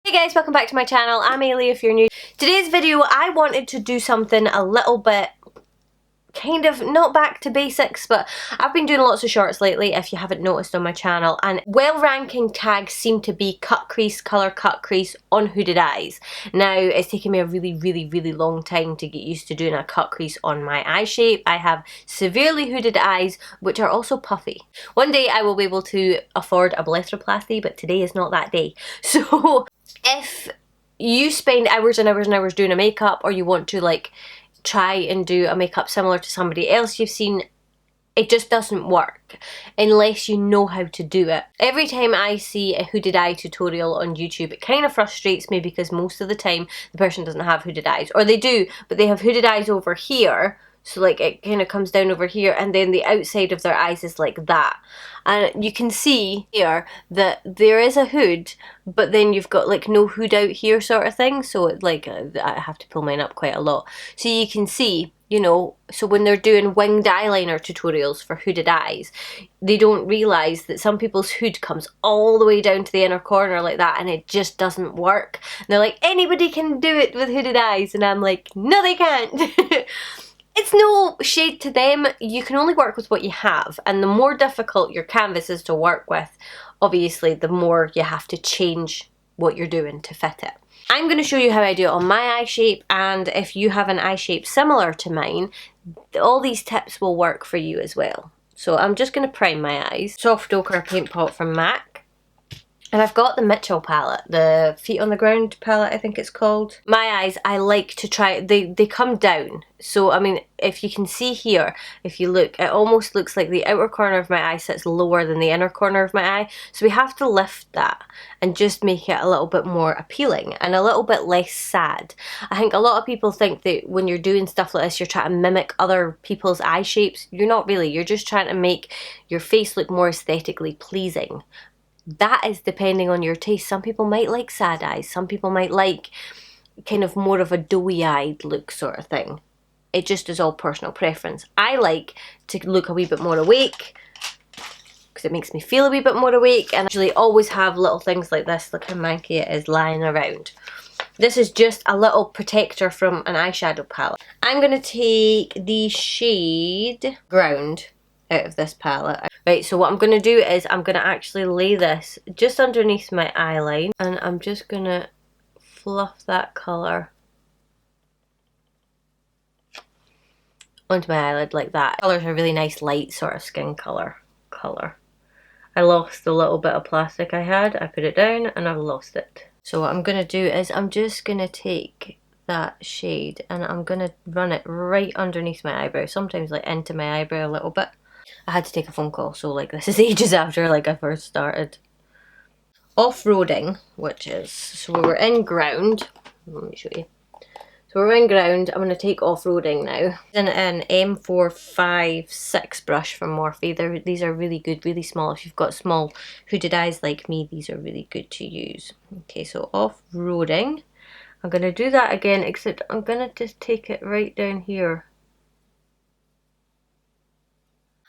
Hey guys, welcome back to my channel. I'm Ailey if you're new. Today's video I wanted to do something a little bit kind of not back to basics, but I've been doing lots of shorts lately if you haven't noticed on my channel, and well-ranking tags seem to be cut crease, colour cut crease on hooded eyes. Now it's taken me a really long time to get used to doing a cut crease on my eye shape. I have severely hooded eyes which are also puffy. One day I will be able to afford a blepharoplasty, but today is not that day. So if you spend hours and hours and hours doing a makeup, or you want to like try and do a makeup similar to somebody else you've seen, it just doesn't work unless you know how to do it. Every time I see a hooded eye tutorial on YouTube, it kind of frustrates me because most of the time the person doesn't have hooded eyes, or they do but they have hooded eyes over here, so like it kind of comes down over here, and then the outside of their eyes is like that. And you can see here that there is a hood, but then you've got like no hood out here sort of thing. So it, like I have to pull mine up quite a lot. So you can see, you know, so when they're doing winged eyeliner tutorials for hooded eyes, they don't realise that some people's hood comes all the way down to the inner corner like that, and it just doesn't work. And they're like, anybody can do it with hooded eyes, and I'm like, no they can't. It's no shade to them, you can only work with what you have, and the more difficult your canvas is to work with, obviously the more you have to change what you're doing to fit it. I'm going to show you how I do it on my eye shape, and if you have an eye shape similar to mine, all these tips will work for you as well. So I'm just going to prime my eyes. Soft ochre paint pot from MAC. And I've got the Mitchell palette, the Feet on the Ground palette I think it's called. My eyes, I like to try, they come down. So I mean, if you can see here, if you look, it almost looks like the outer corner of my eye sits lower than the inner corner of my eye. So we have to lift that and just make it a little bit more appealing and a little bit less sad. I think a lot of people think that when you're doing stuff like this, you're trying to mimic other people's eye shapes. You're not really, you're just trying to make your face look more aesthetically pleasing. That is depending on your taste. Some people might like sad eyes. Some people might like kind of more of a doughy-eyed look sort of thing. It just is all personal preference. I like to look a wee bit more awake because it makes me feel a wee bit more awake, and I usually always have little things like this. Look how manky it is lying around. This is just a little protector from an eyeshadow palette. I'm going to take the shade Ground out of this palette. Right, so what I'm going to do is I'm going to actually lay this just underneath my eye line, and I'm just going to fluff that colour onto my eyelid like that. Colour's a really nice light sort of skin colour. I lost the little bit of plastic I had. I put it down and I've lost it. So what I'm going to do is I'm just going to take that shade and I'm going to run it right underneath my eyebrow, sometimes like into my eyebrow a little bit. I had to take a phone call, so like this is ages after like I first started. Off-roading, which is, so we're in Ground. Let me show you. So we're in Ground, I'm going to take off-roading now. In an M456 brush from Morphe. These are really good, really small. If you've got small hooded eyes like me, these are really good to use. Okay, so off-roading. I'm going to do that again, except I'm going to just take it right down here.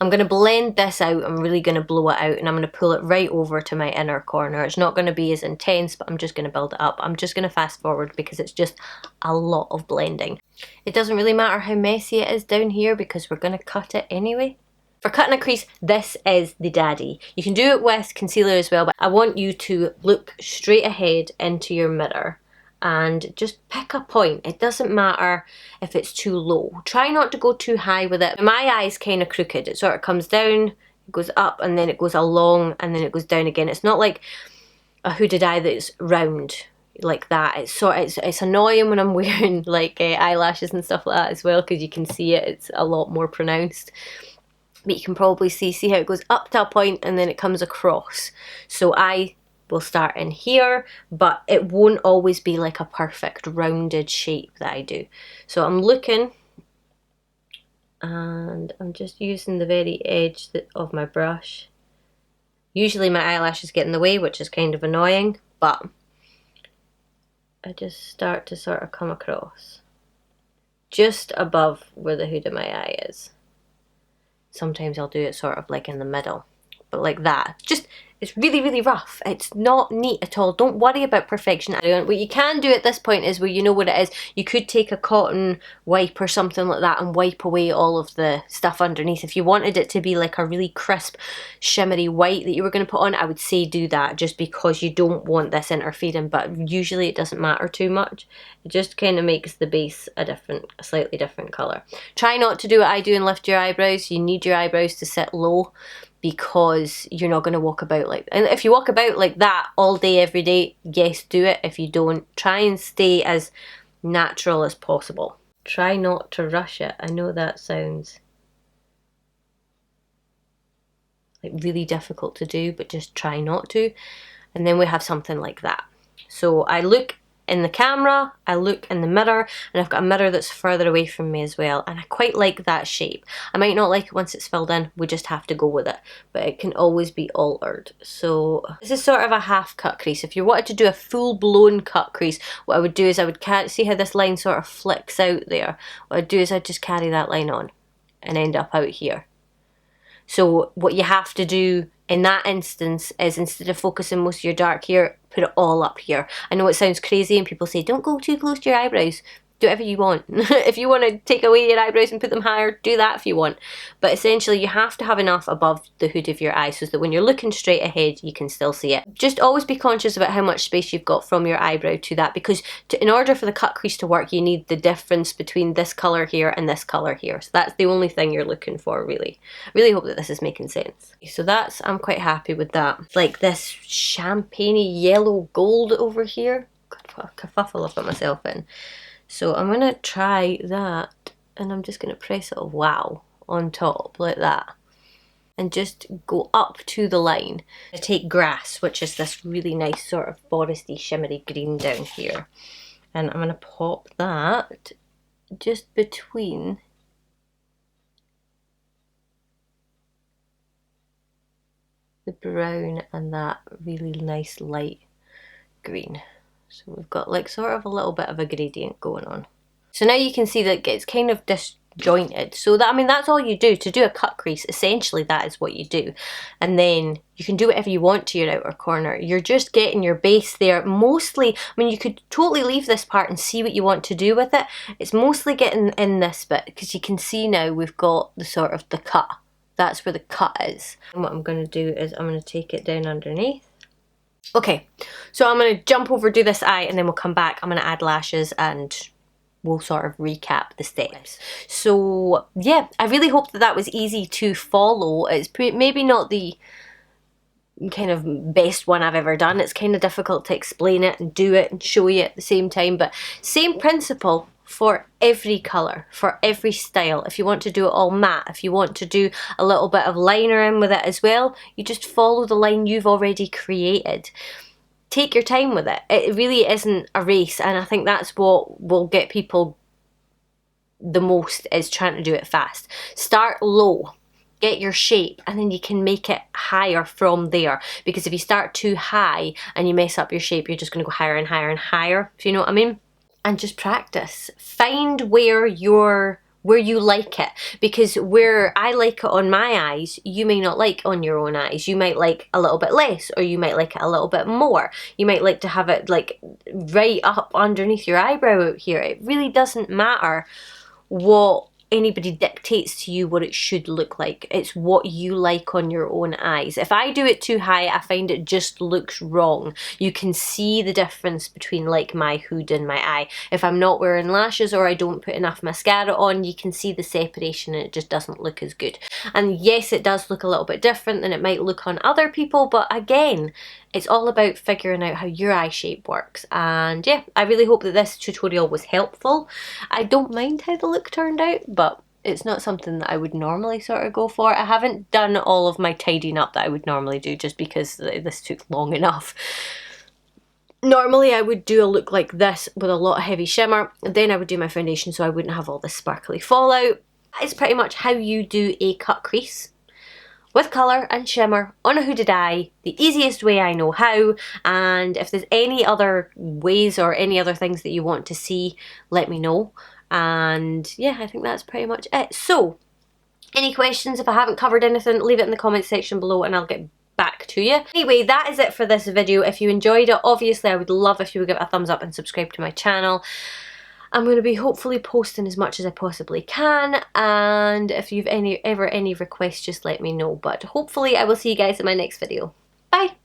I'm going to blend this out, I'm really going to blow it out, and I'm going to pull it right over to my inner corner. It's not going to be as intense, but I'm just going to build it up. I'm just going to fast forward because it's just a lot of blending. It doesn't really matter how messy it is down here because we're going to cut it anyway. For cutting a crease, this is the daddy. You can do it with concealer as well, but I want you to look straight ahead into your mirror and just pick a point. It doesn't matter if it's too low. Try not to go too high with it. My eye is kind of crooked. It sort of comes down, it goes up, and then it goes along, and then it goes down again. It's not like a hooded eye that's round like that. It's annoying when I'm wearing like eyelashes and stuff like that as well, because you can see it. It's a lot more pronounced. But you can probably see how it goes up to a point and then it comes across. So we'll start in here, but it won't always be like a perfect rounded shape that I do. So I'm looking and I'm just using the very edge of my brush. Usually my eyelashes get in the way, which is kind of annoying, but I just start to sort of come across just above where the hood of my eye is. Sometimes I'll do it sort of like in the middle, but like that. Just, it's really, really rough. It's not neat at all. Don't worry about perfection. What you can do at this point is, where you know what it is, you could take a cotton wipe or something like that and wipe away all of the stuff underneath. If you wanted it to be like a really crisp, shimmery white that you were going to put on, I would say do that, just because you don't want this interfering, but usually it doesn't matter too much. It just kind of makes the base a slightly different colour. Try not to do what I do and lift your eyebrows. You need your eyebrows to sit low, because you're not going to walk about like, and if you walk about like that all day every day, yes, do it. If you don't, try and stay as natural as possible. Try not to rush it. I know that sounds like really difficult to do, but just try not to. And then we have something like that. So I look in the camera, I look in the mirror, and I've got a mirror that's further away from me as well, and I quite like that shape. I might not like it once it's filled in, we just have to go with it, but it can always be altered. So this is sort of a half cut crease. If you wanted to do a full-blown cut crease, what I would do is I would see how this line sort of flicks out there. What I'd do is I'd just carry that line on and end up out here. So what you have to do in that instance is, instead of focusing most of your dark here, put it all up here. I know it sounds crazy and people say don't go too close to your eyebrows. Do whatever you want. If you want to take away your eyebrows and put them higher, do that if you want. But essentially you have to have enough above the hood of your eye so that when you're looking straight ahead you can still see it. Just always be conscious about how much space you've got from your eyebrow to that, because in order for the cut crease to work, you need the difference between this colour here and this colour here. So that's the only thing you're looking for, really. I really hope that this is making sense. So that's, I'm quite happy with that. It's like this champagne-y yellow gold over here. God, what a kerfuffle I've got myself in. So I'm going to try that, and I'm just going to press it, wow, on top like that, and just go up to the line. I take grass, which is this really nice sort of foresty shimmery green down here, and I'm going to pop that just between the brown and that really nice light green. So we've got like sort of a little bit of a gradient going on. So now you can see that it's kind of disjointed. So that, I mean, that's all you do. To do a cut crease, essentially that is what you do. And then you can do whatever you want to your outer corner. You're just getting your base there. Mostly, I mean, you could totally leave this part and see what you want to do with it. It's mostly getting in this bit, because you can see now we've got the sort of the cut. That's where the cut is. And what I'm going to do is I'm going to take it down underneath. Okay, so I'm going to jump over, do this eye, and then we'll come back. I'm going to add lashes and we'll sort of recap the steps. So yeah, I really hope that that was easy to follow. It's maybe not the kind of best one I've ever done. It's kind of difficult to explain it and do it and show you at the same time, but same principle for every colour, for every style. If you want to do it all matte, if you want to do a little bit of liner in with it as well, you just follow the line you've already created. Take your time with it. It really isn't a race, and I think that's what will get people the most, is trying to do it fast. Start low, get your shape, and then you can make it higher from there, because if you start too high and you mess up your shape, you're just going to go higher and higher and higher, if you know what I mean. And just practice. Find where you like it, because where I like it on my eyes, you may not like on your own eyes. You might like a little bit less, or you might like it a little bit more. You might like to have it like right up underneath your eyebrow out here. It really doesn't matter what anybody dictates to you what it should look like. It's what you like on your own eyes. If I do it too high, I find it just looks wrong. You can see the difference between like my hood and my eye. If I'm not wearing lashes or I don't put enough mascara on, you can see the separation and it just doesn't look as good. And yes, it does look a little bit different than it might look on other people, but again, it's all about figuring out how your eye shape works. And yeah, I really hope that this tutorial was helpful. I don't mind how the look turned out, but it's not something that I would normally sort of go for. I haven't done all of my tidying up that I would normally do, just because this took long enough. Normally I would do a look like this with a lot of heavy shimmer, then I would do my foundation so I wouldn't have all this sparkly fallout. That is pretty much how you do a cut crease with colour and shimmer on a hooded eye, the easiest way I know how. And if there's any other ways or any other things that you want to see, let me know. And yeah, I think that's pretty much it. So Any questions, if I haven't covered anything, leave it in the comment section below and I'll get back to you. Anyway, that is it for this video. If you enjoyed it, obviously I would love if you would give it a thumbs up and subscribe to my channel. I'm going to be hopefully posting as much as I possibly can, and if you've ever any requests, just let me know. But hopefully I will see you guys in my next video. Bye!